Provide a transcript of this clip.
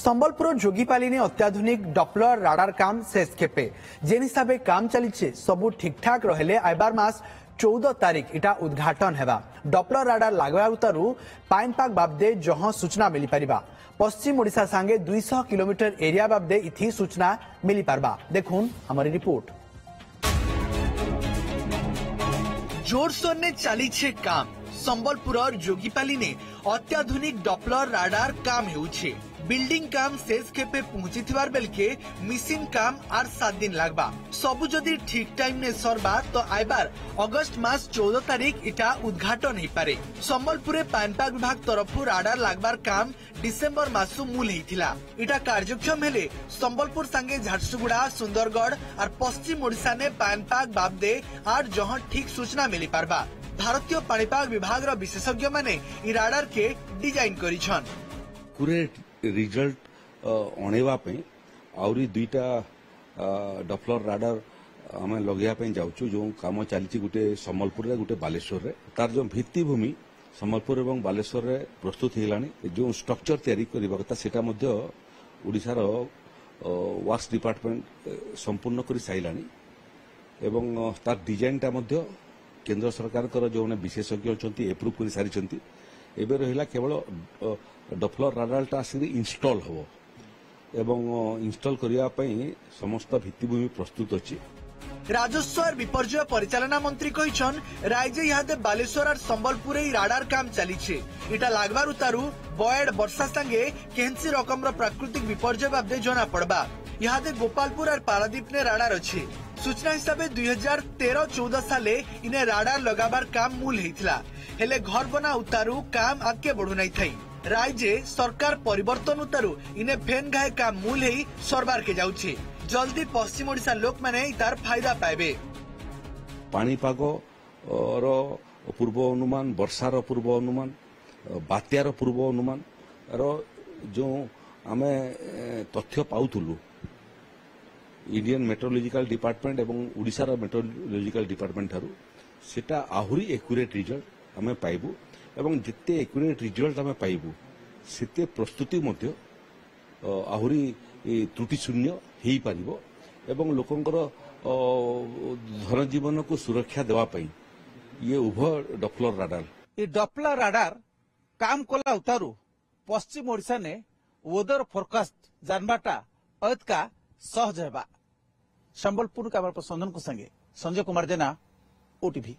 संबलपुर जोगीपाली ने अत्याधुनिक Doppler radar काम शेष खेपे जेन हिसाब काम चली सबू ठीक ठाक रहे आइबार मास 14 तारीख इटा उद्घाटन हेबा। डॉप्लर राडार लागू पाइनपाग बाबदे जहां सूचना मिली पारिबा। पश्चिम ओडिशा सांगे 200 किलोमीटर एरिया बाबदे इथि सूचना मिली पारबा। देखुन हमारी रिपोर्ट। जोरसोर ने चली काम। संबलपुर जोगीपाली ने अत्याधुनिक डॉप्लर राडार काम हेउछे। बिल्डिंग काम शेष खेपे पहुंची बेलके मिसिंग काम आर 7 दिन लगबा। सबु जदि ठीक टाइम ने सरबा तो आइबार अगस्त मास 14 तारीख इटा उद्घाटन हो पारे। संबलपुर पाइनपाग विभाग तरफ राडार लागबार काम डिसेम्बर मासु मूल होता। इटा कार्यक्षम हेले संबलपुर संगे झारसुगुड़ा सुंदरगढ़ और पश्चिम ओडिशा ने पाइनपाग बाबदे आर जहां ठीक सूचना मिली पारबा। भारतीय पाणीपाग विभाग विशेषज्ञ माने इ राडार के डिजाइन करिछन। पूरे रिजल्ट अणेवा आउरी दुईटा डॉप्लर राडार आम लगे जाऊँ जो कम चली गोटे संबलपुर गोटे बालेश्वर रे तार जो भित्तिभूमि संबलपुर और बालेश्वर रे प्रस्तुत होगानी जो स्ट्रक्चर तैयारी करबा कथा सेटा मध्य ओडिशार वर्क्स डिपार्टमेंट संपूर्ण कर साइलानी एवं तार डिजाइनटा मध्य केंद्र सरकार जो विशेषज्ञ अच्छा एप्रुव कर सारी एवं रहा केवल डॉप्लर राडारटा आसिक इंस्टॉल हो एवं इंस्टॉल करने समस्त भित्तिभूमि प्रस्तुत अच्छी। राजस्व और विपर्यय परिचालना मंत्री कहिछन राज्य इहादे बालेश्वर और संबलपुर राडार काम चली इटा लागबार उतारू बयड वर्षा संगे केहसी रकम प्राकृतिक विपर्यय बाबदे जना पड़बा। इहादे गोपालपुर और पारादीप ने राडार अच्छे। सूचना हिसाब 2013-14 साले इन्हें राडार लगाबार काम मूल होता हेले घर बना उतारू काम आगे बढ़ू नहीं थी। राज्य सरकार परिवर्तन उतारू इन्हें फेन घाए काम मूल ही सरबार के जाउछे। जल्दी पश्चिम ओडिशा लोक माने तार फायदा पाइबे। पाणीपाग पूर्व अनुमान वर्षार पूर्व अनुमान बात्यार पूर्व अनुमान जो आमे तथ्य पाउथुलु इंडियन मेट्रोलॉजिकल डिपार्टमेंट एवं ओडिशार मेट्रोलॉजिकल डिपार्टमेंट ठारू सेटा आहुरी एक्यूरेट रिजल्ट आमे पाइबु एवं जिते एक्यूरेट रिजल्ट आमे पाइबु सेते प्रस्तुति मध्य आहुरी त्रुटि शून्य हो पारिबो एवं लोकंकर धनजीवन को सुरक्षा देवा पई ये उभय डॉप्लर राडार ये डॉप्लर राडार काम कला उतारू पश्चिम ओडिशा ने वेदर फोरकास्ट जानबाटा अतका सहज हेबा। संबलपुर का संजन को संगे संजय कुमार जेना, ओटीवी।